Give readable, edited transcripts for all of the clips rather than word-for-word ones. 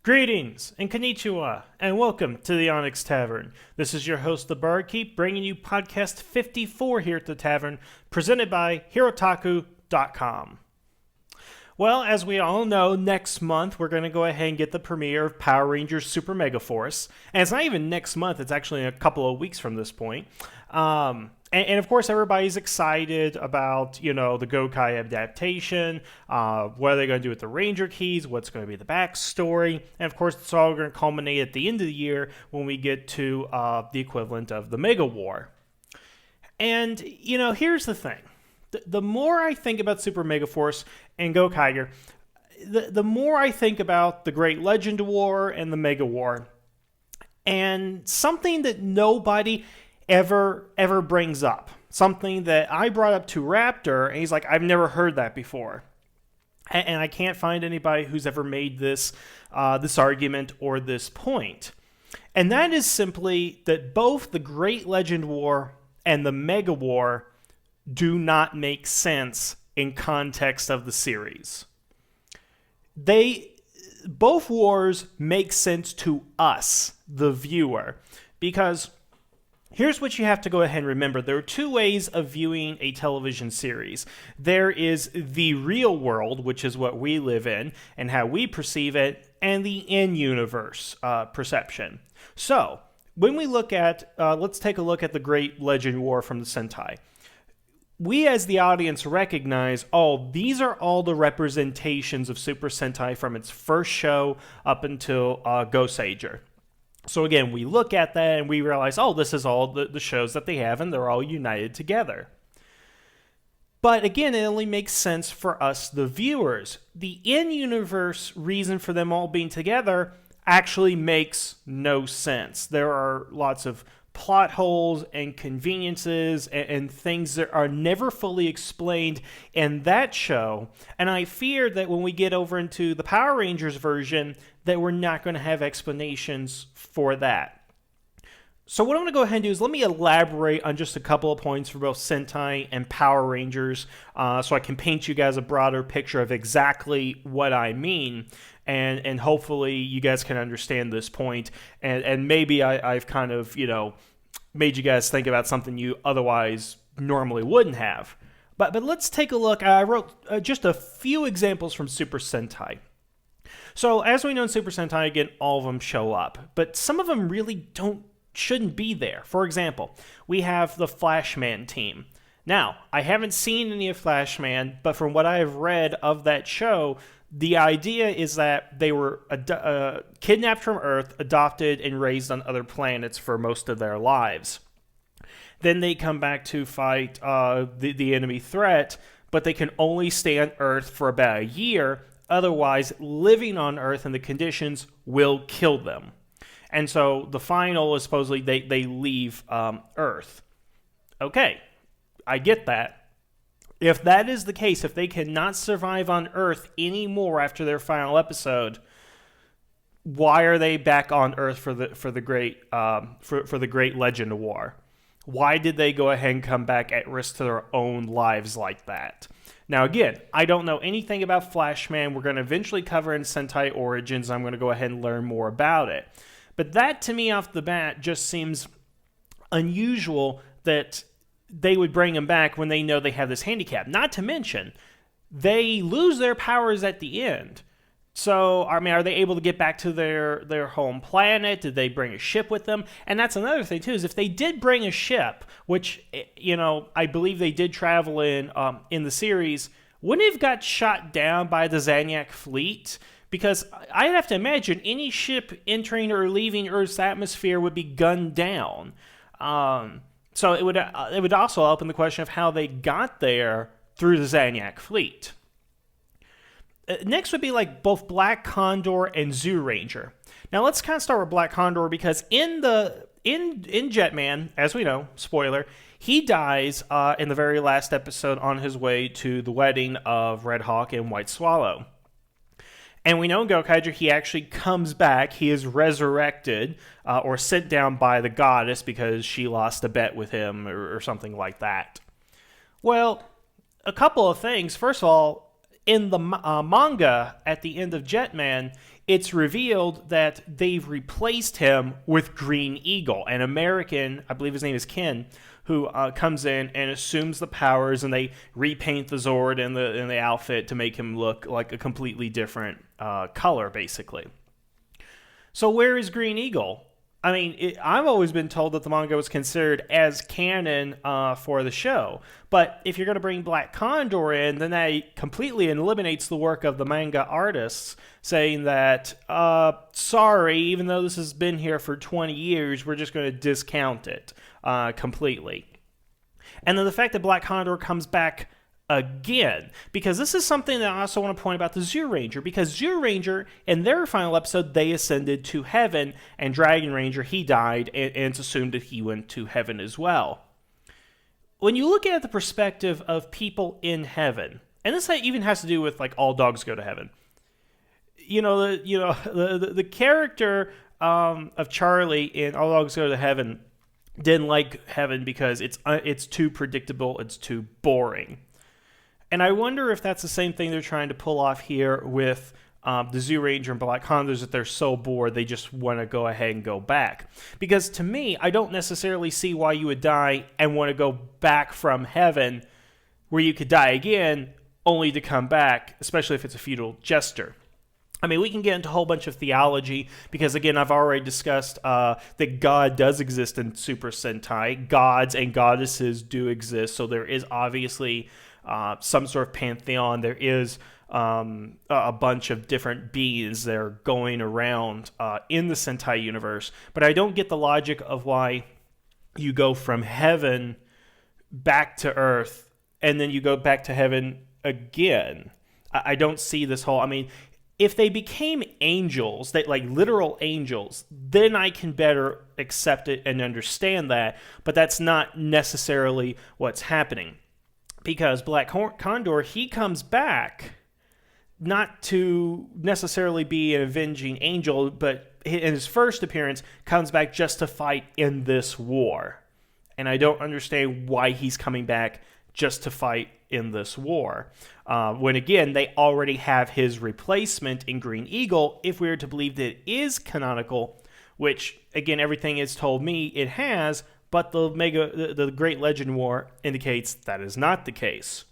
Greetings and konnichiwa, and welcome to the Onyx Tavern. This is your host, the Barkeep, bringing you podcast 54 here at the tavern, presented by Hirotaku.com. Well, as we all know, next month we're going to go ahead and get the premiere of Power Rangers Super Mega Force. And it's not even next month, it's actually a couple of weeks from this point. And of course, everybody's excited about, the Gokai adaptation, what are they going to do with the Ranger Keys, what's going to be the backstory, and of course, it's all going to culminate at the end of the year when we get to the equivalent of the Mega War. And, here's the thing. The more I think about Super Mega Force and Gokaiger, the more I think about the Great Legend War and the Mega War. And something that nobody ever brings up. Something that I brought up to Raptor, and he's like, I've never heard that before. And I can't find anybody who's ever made this argument or this point. And that is simply that both the Great Legend War and the Mega War do not make sense in context of the series. Both wars make sense to us, the viewer, because here's what you have to go ahead and remember. There are two ways of viewing a television series. There is the real world, which is what we live in and how we perceive it, and the in-universe perception. So, when we look at, let's take a look at the Great Legend War from the Sentai. We as the audience recognize, these are all the representations of Super Sentai from its first show up until Goseiger. So again, we look at that and we realize, this is all the shows that they have and they're all united together. But again, it only makes sense for us, the viewers. The in-universe reason for them all being together actually makes no sense. There are lots of plot holes and conveniences and things that are never fully explained in that show. And I fear that when we get over into the Power Rangers version, that we're not going to have explanations for that. So what I'm going to go ahead and do is let me elaborate on just a couple of points for both Sentai and Power Rangers so I can paint you guys a broader picture of exactly what I mean. And hopefully you guys can understand this point. And maybe I've kind of, made you guys think about something you otherwise normally wouldn't have. But let's take a look. I wrote just a few examples from Super Sentai. So as we know in Super Sentai, again, all of them show up. But some of them really shouldn't be there. For example, we have the Flashman team. Now, I haven't seen any of Flashman, but from what I have read of that show, the idea is that they were kidnapped from Earth, adopted, and raised on other planets for most of their lives. Then they come back to fight the enemy threat, but they can only stay on Earth for about a year. Otherwise, living on Earth and the conditions will kill them. And so the final is supposedly they leave Earth. Okay, I get that. If that is the case, if they cannot survive on Earth anymore after their final episode, why are they back on Earth for the Great Legend War? Why did they go ahead and come back at risk to their own lives like that? Now again, I don't know anything about Flashman. We're going to eventually cover in Sentai Origins. I'm going to go ahead and learn more about it. But that to me off the bat just seems unusual that they would bring him back when they know they have this handicap. Not to mention, they lose their powers at the end. So, are they able to get back to their home planet? Did they bring a ship with them? And that's another thing, too, is if they did bring a ship, which, I believe they did travel in the series, wouldn't it have got shot down by the Zanyak fleet? Because I'd have to imagine any ship entering or leaving Earth's atmosphere would be gunned down. So it would also open the question of how they got there through the Zanyak fleet. Next would be like both Black Condor and Zoo Ranger. Now let's kind of start with Black Condor because in Jetman, as we know, spoiler, he dies in the very last episode on his way to the wedding of Red Hawk and White Swallow. And we know in Gokaiger he actually comes back. He is resurrected or sent down by the goddess because she lost a bet with him or something like that. Well, a couple of things. First of all, in the manga at the end of Jetman, it's revealed that they've replaced him with Green Eagle, an American, I believe his name is Ken, who comes in and assumes the powers, and they repaint the Zord and the outfit to make him look like a completely different color, basically. So where is Green Eagle? I mean, I've always been told that the manga was considered as canon for the show. But if you're going to bring Black Condor in, then that completely eliminates the work of the manga artists, saying that, sorry, even though this has been here for 20 years, we're just going to discount it completely. And then the fact that Black Condor comes back again, because this is something that I also want to point about the Zyuranger, because Zyuranger, in their final episode, they ascended to heaven, and Dragon Ranger, he died, and it's assumed that he went to heaven as well. When you look at the perspective of people in heaven, and this even has to do with, like, all dogs go to heaven, the character of Charlie in All Dogs Go to Heaven didn't like heaven because it's too predictable, it's too boring. And I wonder if that's the same thing they're trying to pull off here with the Zyuranger and Black Condors, that they're so bored they just want to go ahead and go back. Because to me, I don't necessarily see why you would die and want to go back from heaven, where you could die again only to come back, especially if it's a feudal jester. I mean, we can get into a whole bunch of theology, because, again, I've already discussed that God does exist in Super Sentai. Gods and goddesses do exist, so there is obviously some sort of pantheon. There is a bunch of different beings that are going around in the Sentai universe, but I don't get the logic of why you go from heaven back to Earth, and then you go back to heaven again. I don't see this whole... I mean, if they became angels, like literal angels, then I can better accept it and understand that, but that's not necessarily what's happening. Because Black Condor, he comes back not to necessarily be an avenging angel, but in his first appearance, comes back just to fight in this war. And I don't understand why he's coming back just to fight in this war. When, again, they already have his replacement in Green Eagle, if we are to believe that it is canonical, which, again, everything has told me it has, but the Great Legend War indicates that is not the case.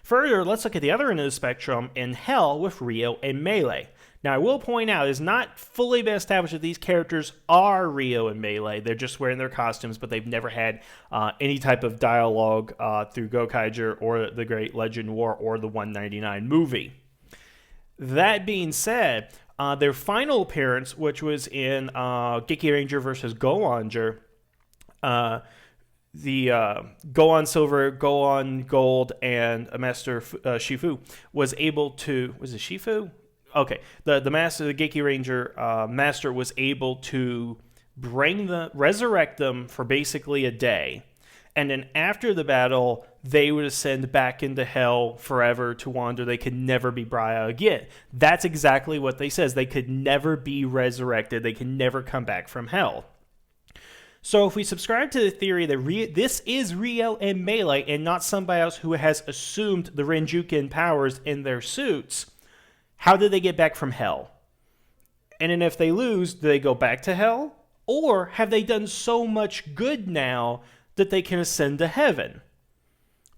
Further, let's look at the other end of the spectrum in Hell with Rio and Melee. Now, I will point out, it's not fully been established that these characters are Rio and Melee. They're just wearing their costumes, but they've never had any type of dialogue through Gokaiger or the Great Legend War or the 199 movie. That being said, their final appearance, which was in Geki Ranger versus Goanger, the Gohan Silver, Gohan Gold, and Master Shifu was able to... Was it Shifu? Okay, the master, the Geki Ranger master, was able to resurrect them for basically a day, and then after the battle, they would ascend back into hell forever to wander. They could never be brought again. That's exactly what they says. They could never be resurrected. They can never come back from hell. So if we subscribe to the theory that this is Rio and Melee and not somebody else who has assumed the Renjuken powers in their suits, how did they get back from hell? And then if they lose, do they go back to hell? Or have they done so much good now that they can ascend to heaven?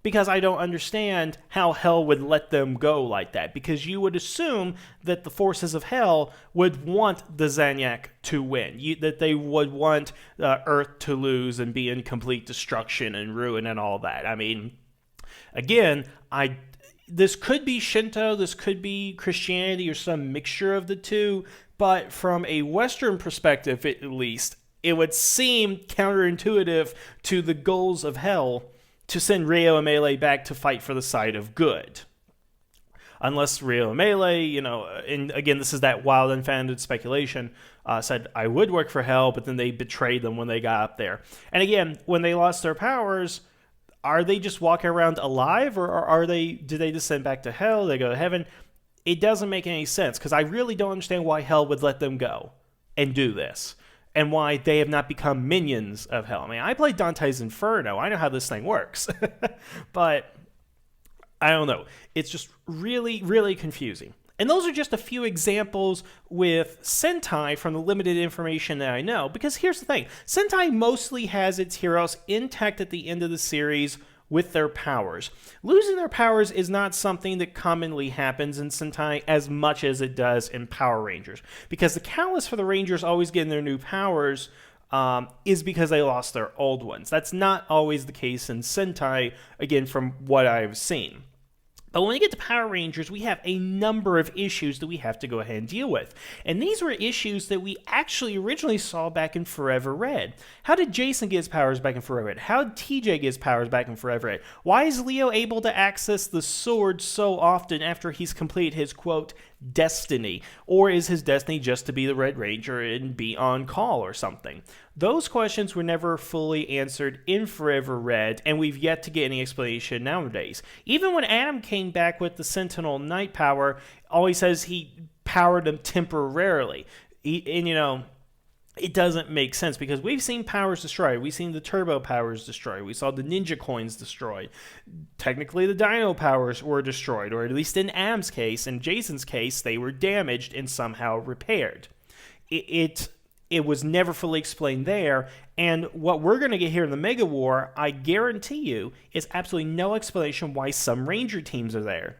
Because I don't understand how hell would let them go like that. Because you would assume that the forces of hell would want the Zanyak to win. That they would want Earth to lose and be in complete destruction and ruin and all that. I mean, again, this could be Shinto, this could be Christianity, or some mixture of the two, but from a Western perspective, at least, it would seem counterintuitive to the goals of hell to send Rio and Melee back to fight for the side of good. Unless Rio and Melee, and again, this is that wild, unfounded speculation, said, I would work for hell, but then they betrayed them when they got up there. And again, when they lost their powers, are they just walking around alive, or do they descend back to hell? They go to heaven? It doesn't make any sense, because I really don't understand why hell would let them go and do this, and why they have not become minions of hell. I mean, I played Dante's Inferno. I know how this thing works. But I don't know. It's just really, really confusing. And those are just a few examples with Sentai from the limited information that I know. Because here's the thing, Sentai mostly has its heroes intact at the end of the series with their powers. Losing their powers is not something that commonly happens in Sentai as much as it does in Power Rangers. Because the catalyst for the Rangers always getting their new powers is because they lost their old ones. That's not always the case in Sentai, again, from what I've seen. But when we get to Power Rangers, we have a number of issues that we have to go ahead and deal with. And these were issues that we actually originally saw back in Forever Red. How did Jason get his powers back in Forever Red? How did TJ get his powers back in Forever Red? Why is Leo able to access the sword so often after he's completed his, quote, destiny? Or is his destiny just to be the Red Ranger and be on call or something? Those questions were never fully answered in Forever Red, and we've yet to get any explanation nowadays. Even when Adam came back with the Sentinel Night power, all he says he powered them temporarily. It doesn't make sense because we've seen powers destroyed. We've seen the turbo powers destroyed. We saw the ninja coins destroyed. Technically, the dino powers were destroyed, or at least in Adam's case. In Jason's case, they were damaged and somehow repaired. It was never fully explained there, and what we're going to get here in the Mega War, I guarantee you, is absolutely no explanation why some Ranger teams are there.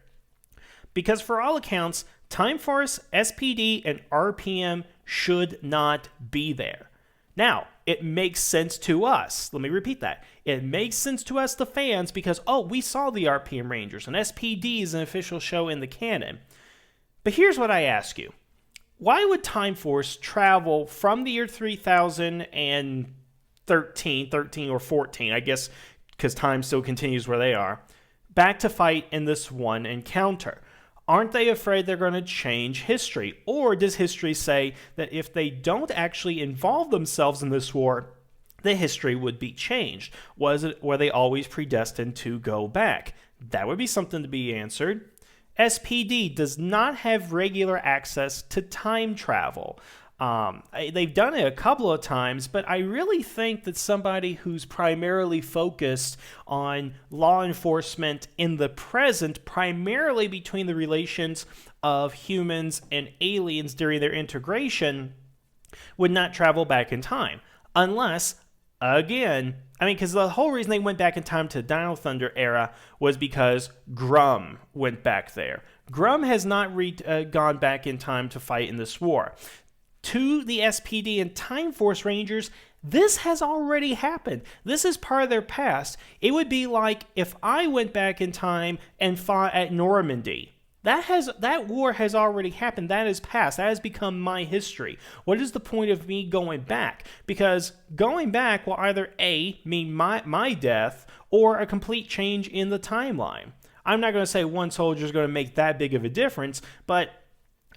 Because for all accounts, Time Force, SPD, and RPM should not be there. Now, it makes sense to us. Let me repeat that. It makes sense to us, the fans, because, we saw the RPM Rangers, and SPD is an official show in the canon. But here's what I ask you. Why would Time Force travel from the year 3013 or 14, I guess, because time still continues where they are, back to fight in this one encounter? Aren't they afraid they're going to change history? Or does history say that if they don't actually involve themselves in this war, the history would be changed? Were they always predestined to go back? That would be something to be answered. SPD does not have regular access to time travel. They've done it a couple of times, but I really think that somebody who's primarily focused on law enforcement in the present, primarily between the relations of humans and aliens during their integration, would not travel back in time. Unless, again, because the whole reason they went back in time to the Dino Thunder era was because Grum went back there. Grum has not gone back in time to fight in this war. To the SPD and Time Force Rangers, this has already happened. This is part of their past. It would be like if I went back in time and fought at Normandy. That war has already happened. That is past. That has become my history. What is the point of me going back? Because going back will either A, mean my death, or a complete change in the timeline. I'm not going to say one soldier is going to make that big of a difference, but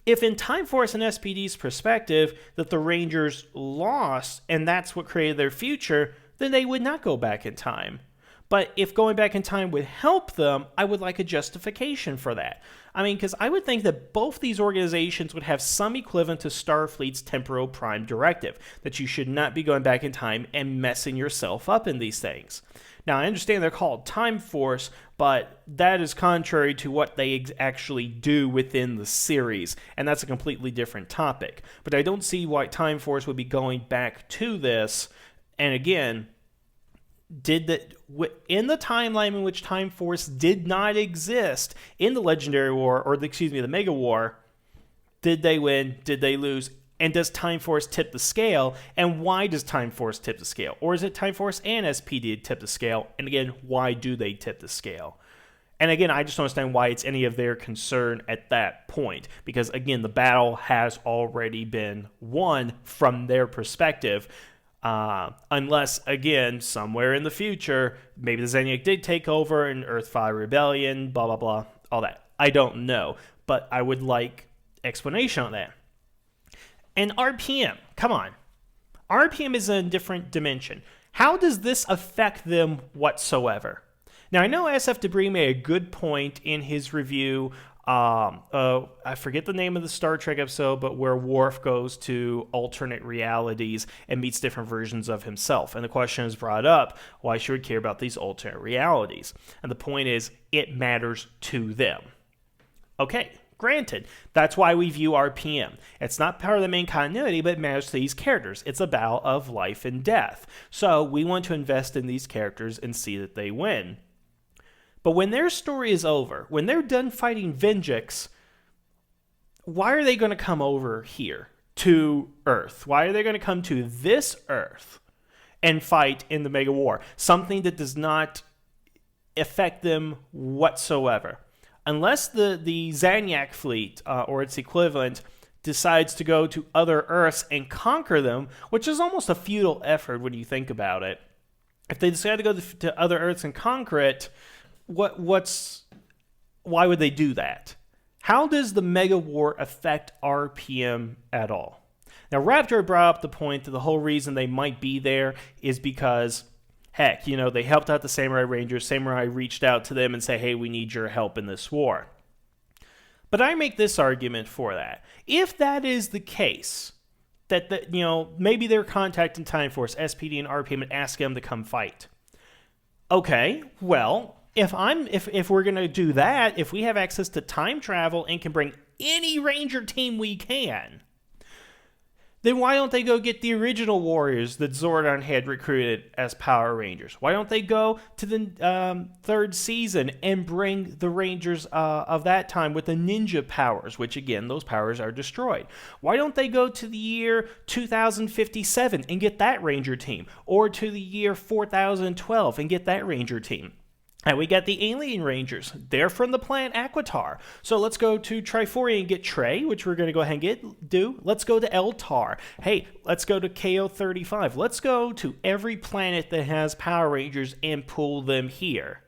if in Time Force and SPD's perspective that the Rangers lost and that's what created their future, then they would not go back in time. But if going back in time would help them, I would like a justification for that. Because I would think that both these organizations would have some equivalent to Starfleet's Temporal Prime Directive, that you should not be going back in time and messing yourself up in these things. Now, I understand they're called Time Force, but that is contrary to what they actually do within the series, and that's a completely different topic. But I don't see why Time Force would be going back to this, and again, in the timeline in which Time Force did not exist in the Legendary War, or the Mega War, did they win? Did they lose? And does Time Force tip the scale? And why does Time Force tip the scale? Or is it Time Force and SPD tip the scale? And again, why do they tip the scale? And again, I just don't understand why it's any of their concern at that point. Because again, the battle has already been won from their perspective. Unless, again, somewhere in the future, maybe the Zeniac did take over and Earth-5 Rebellion, blah, blah, blah, all that. I don't know, but I would like explanation on that. And RPM, come on. RPM is in a different dimension. How does this affect them whatsoever? Now, I know SF Debris made a good point in his review. I forget the name of the Star Trek episode, but where Worf goes to alternate realities and meets different versions of himself. And the question is brought up, why should we care about these alternate realities? And the point is, it matters to them. Okay, Granted, that's why we view RPM. It's not part of the main continuity, but it matters to these characters. It's a battle of life and death. So we want to invest in these characters and see that they win. But when their story is over, when they're done fighting Venjix, why are they going to come over here to Earth? Why are they going to come to this Earth and fight in the Mega War? Something that does not affect them whatsoever. Unless the Zanyak fleet, or its equivalent, decides to go to other Earths and conquer them, which is almost a futile effort when you think about it. If they decide to go to other Earths and conquer it, why would they do that? How does the Mega War affect RPM at all? Now, Raptor brought up the point that the whole reason they might be there is because, heck, they helped out the Samurai Rangers. Samurai reached out to them and say, hey, we need your help in this war. But I make this argument for that. If that is the case, that maybe they're contacting Time Force, SPD, and RPM and asking them to come fight. Okay, well, if we're going to do that, if we have access to time travel and can bring any Ranger team we can, then why don't they go get the original Warriors that Zordon had recruited as Power Rangers? Why don't they go to the third season and bring the Rangers of that time with the ninja powers, which again, those powers are destroyed? Why don't they go to the year 2057 and get that Ranger team? Or to the year 4012 and get that Ranger team? And we got the Alien Rangers. They're from the planet Aquitar. So let's go to Triforia and get Trey, which we're going to go ahead and do. Let's go to Eltar. Hey, let's go to KO35. Let's go to every planet that has Power Rangers and pull them here.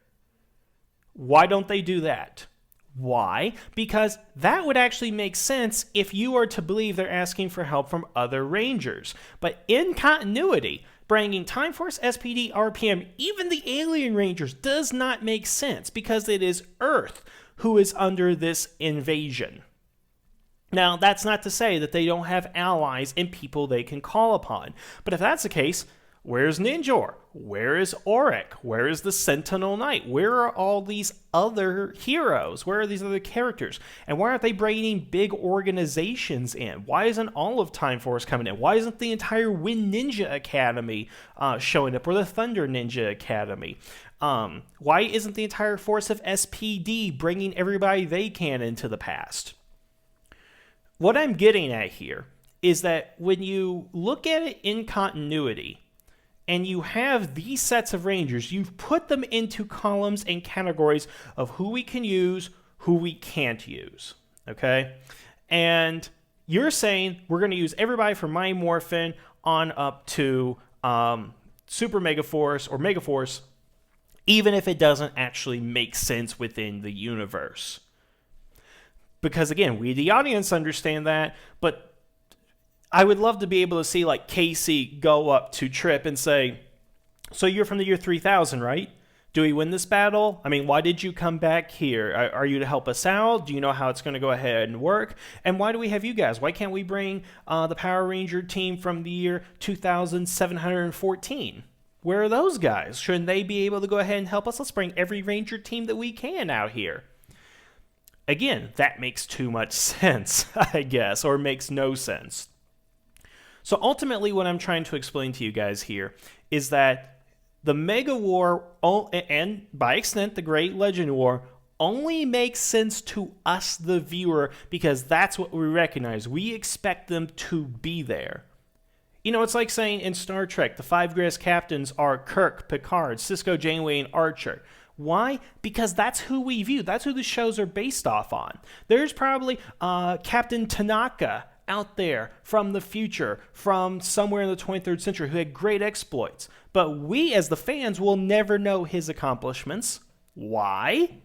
Why don't they do that? Why? Because that would actually make sense if you are to believe they're asking for help from other Rangers. But in continuity, bringing Time Force, SPD, RPM, even the Alien Rangers does not make sense because it is Earth who is under this invasion. Now, that's not to say that they don't have allies and people they can call upon. But if that's the case, where's Ninjor? Where is Auric? Where is the Sentinel Knight? Where are all these other heroes? Where are these other characters? And why aren't they bringing big organizations in? Why isn't all of Time Force coming in? Why isn't the entire Wind Ninja Academy showing up, or the Thunder Ninja Academy? Why isn't the entire force of SPD bringing everybody they can into the past? What I'm getting at here is that when you look at it in continuity, and you have these sets of Rangers, you've put them into columns and categories of who we can use, who we can't use, okay? And you're saying we're going to use everybody from Mighty Morphin on up to Super Megaforce or Megaforce, even if it doesn't actually make sense within the universe. Because again, we the audience understand that, but I would love to be able to see like Casey go up to Trip and say, so you're from the year 3000, right? Do we win this battle? I mean, why did you come back here? Are you to help us out? Do you know how it's going to go ahead and work? And why do we have you guys? Why can't we bring the Power Ranger team from the year 2714? Where are those guys? Shouldn't they be able to go ahead and help us? Let's bring every Ranger team that we can out here. Again, that makes too much sense, I guess, or makes no sense. So ultimately, what I'm trying to explain to you guys here is that the Mega War, and by extent the Great Legend War, only makes sense to us, the viewer, because that's what we recognize. We expect them to be there. It's like saying in Star Trek, the 5 greatest captains are Kirk, Picard, Sisko, Janeway, and Archer. Why? Because that's who we view. That's who the shows are based off on. There's probably Captain Tanaka out there from the future, from somewhere in the 23rd century, who had great exploits. But we, as the fans, will never know his accomplishments. Why?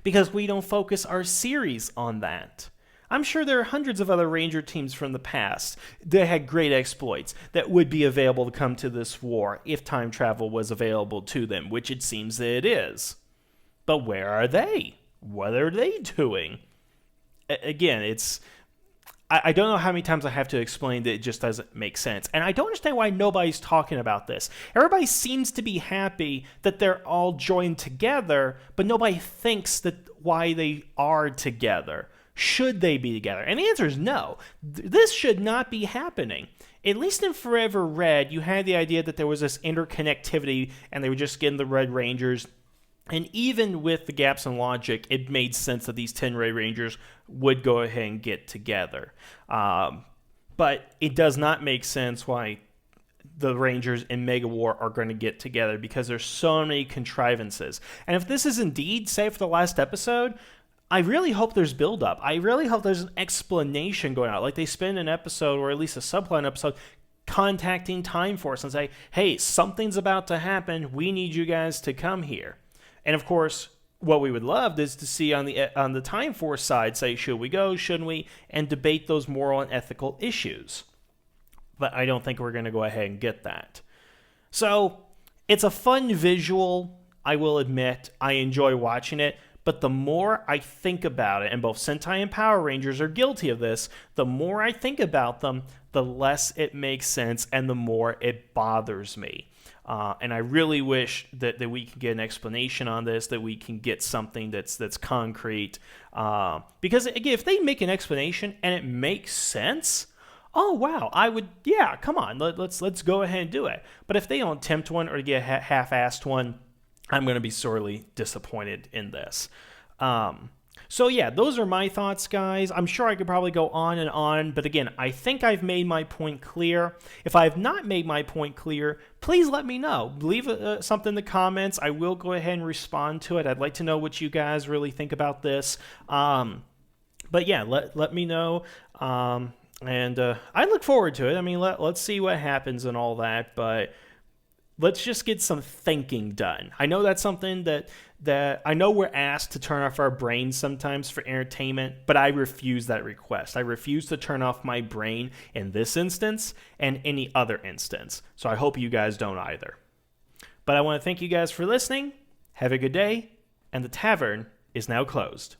Because we don't focus our series on that. I'm sure there are hundreds of other Ranger teams from the past that had great exploits that would be available to come to this war if time travel was available to them, which it seems that it is. But where are they? What are they doing? Again, I don't know how many times I have to explain that it just doesn't make sense. And I don't understand why nobody's talking about this. Everybody seems to be happy that they're all joined together, but nobody thinks that why they are together. Should they be together? And the answer is no. This should not be happening. At least in Forever Red, you had the idea that there was this interconnectivity and they were just getting the Red Rangers. And even with the gaps in logic, it made sense that these 10 Red Rangers would go ahead and get together. But it does not make sense why the Rangers in Mega War are going to get together, because there's so many contrivances. And if this is indeed, say for the last episode, I really hope there's build-up. I really hope there's an explanation going on. Like they spend an episode, or at least a subplot episode, contacting Time Force and say, hey, something's about to happen. We need you guys to come here. And of course, what we would love is to see on the Time Force side say, should we go, shouldn't we, and debate those moral and ethical issues. But I don't think we're going to go ahead and get that. So it's a fun visual, I will admit. I enjoy watching it. But the more I think about it, and both Sentai and Power Rangers are guilty of this, the more I think about them, the less it makes sense and the more it bothers me. And I really wish that we can get an explanation on this, that we can get something that's concrete. Because, again, if they make an explanation and it makes sense, oh, wow, come on, let's go ahead and do it. But if they don't attempt one or get a half-assed one, I'm going to be sorely disappointed in this. So yeah, those are my thoughts, guys. I'm sure I could probably go on and on, but again, I think I've made my point clear. If I have not made my point clear, please let me know. Leave something in the comments. I will go ahead and respond to it. I'd like to know what you guys really think about this. But yeah, let me know. And I look forward to it. I mean, let's see what happens and all that, but let's just get some thinking done. I know that's something that I know we're asked to turn off our brains sometimes for entertainment, but I refuse that request. I refuse to turn off my brain in this instance and any other instance. So I hope you guys don't either. But I want to thank you guys for listening. Have a good day, and the tavern is now closed.